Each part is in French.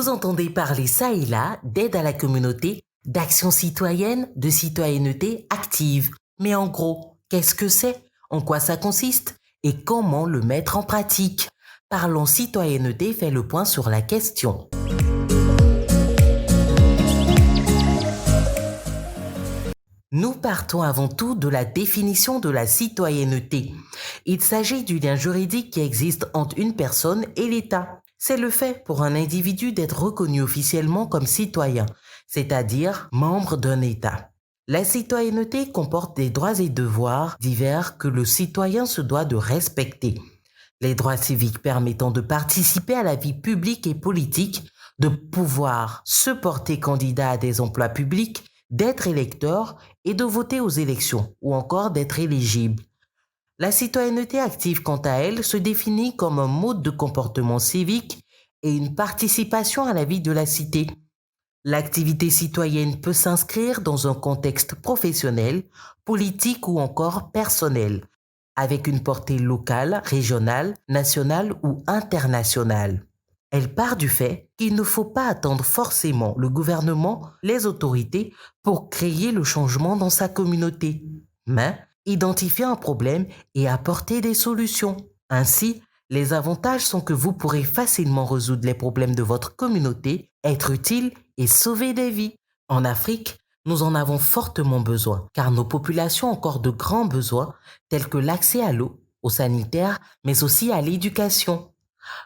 Vous entendez parler ça et là d'aide à la communauté, d'action citoyenne, de citoyenneté active. Mais en gros, qu'est-ce que c'est? En quoi ça consiste? Et comment le mettre en pratique? Parlons citoyenneté fait le point sur la question. Nous partons avant tout de la définition de la citoyenneté. Il s'agit du lien juridique qui existe entre une personne et l'État. C'est le fait pour un individu d'être reconnu officiellement comme citoyen, c'est-à-dire membre d'un État. La citoyenneté comporte des droits et devoirs divers que le citoyen se doit de respecter. Les droits civiques permettant de participer à la vie publique et politique, de pouvoir se porter candidat à des emplois publics, d'être électeur et de voter aux élections ou encore d'être éligible. La citoyenneté active, quant à elle, se définit comme un mode de comportement civique et une participation à la vie de la cité. L'activité citoyenne peut s'inscrire dans un contexte professionnel, politique ou encore personnel, avec une portée locale, régionale, nationale ou internationale. Elle part du fait qu'il ne faut pas attendre forcément le gouvernement, les autorités, pour créer le changement dans sa communauté, mais identifier un problème et apporter des solutions. Ainsi, les avantages sont que vous pourrez facilement résoudre les problèmes de votre communauté, être utile et sauver des vies. En Afrique, nous en avons fortement besoin, car nos populations ont encore de grands besoins, tels que l'accès à l'eau, au sanitaire, mais aussi à l'éducation.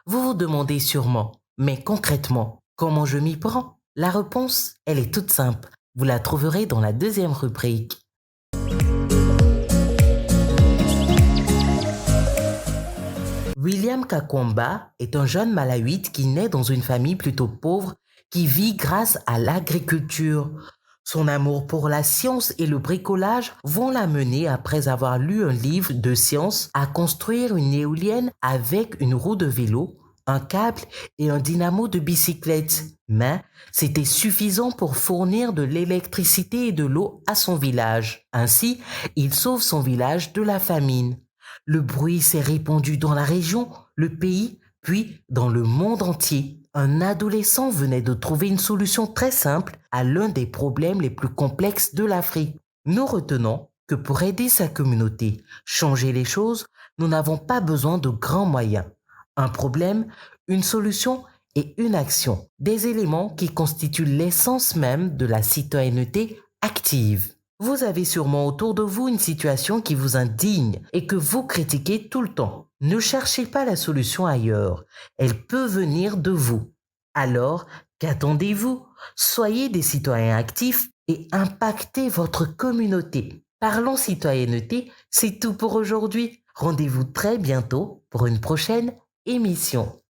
Vous vous demandez sûrement, mais concrètement, comment je m'y prends? La réponse, elle est toute simple. Vous la trouverez dans la deuxième rubrique. William Kakwamba est un jeune malawite qui naît dans une famille plutôt pauvre qui vit grâce à l'agriculture. Son amour pour la science et le bricolage vont l'amener, après avoir lu un livre de science, à construire une éolienne avec une roue de vélo, un câble et un dynamo de bicyclette. Mais c'était suffisant pour fournir de l'électricité et de l'eau à son village. Ainsi, il sauve son village de la famine. Le bruit s'est répandu dans la région, le pays, puis dans le monde entier. Un adolescent venait de trouver une solution très simple à l'un des problèmes les plus complexes de l'Afrique. Nous retenons que pour aider sa communauté, changer les choses, nous n'avons pas besoin de grands moyens. Un problème, une solution et une action, des éléments qui constituent l'essence même de la citoyenneté active. Vous avez sûrement autour de vous une situation qui vous indigne et que vous critiquez tout le temps. Ne cherchez pas la solution ailleurs, elle peut venir de vous. Alors, qu'attendez-vous? Soyez des citoyens actifs et impactez votre communauté. Parlons citoyenneté, c'est tout pour aujourd'hui. Rendez-vous très bientôt pour une prochaine émission.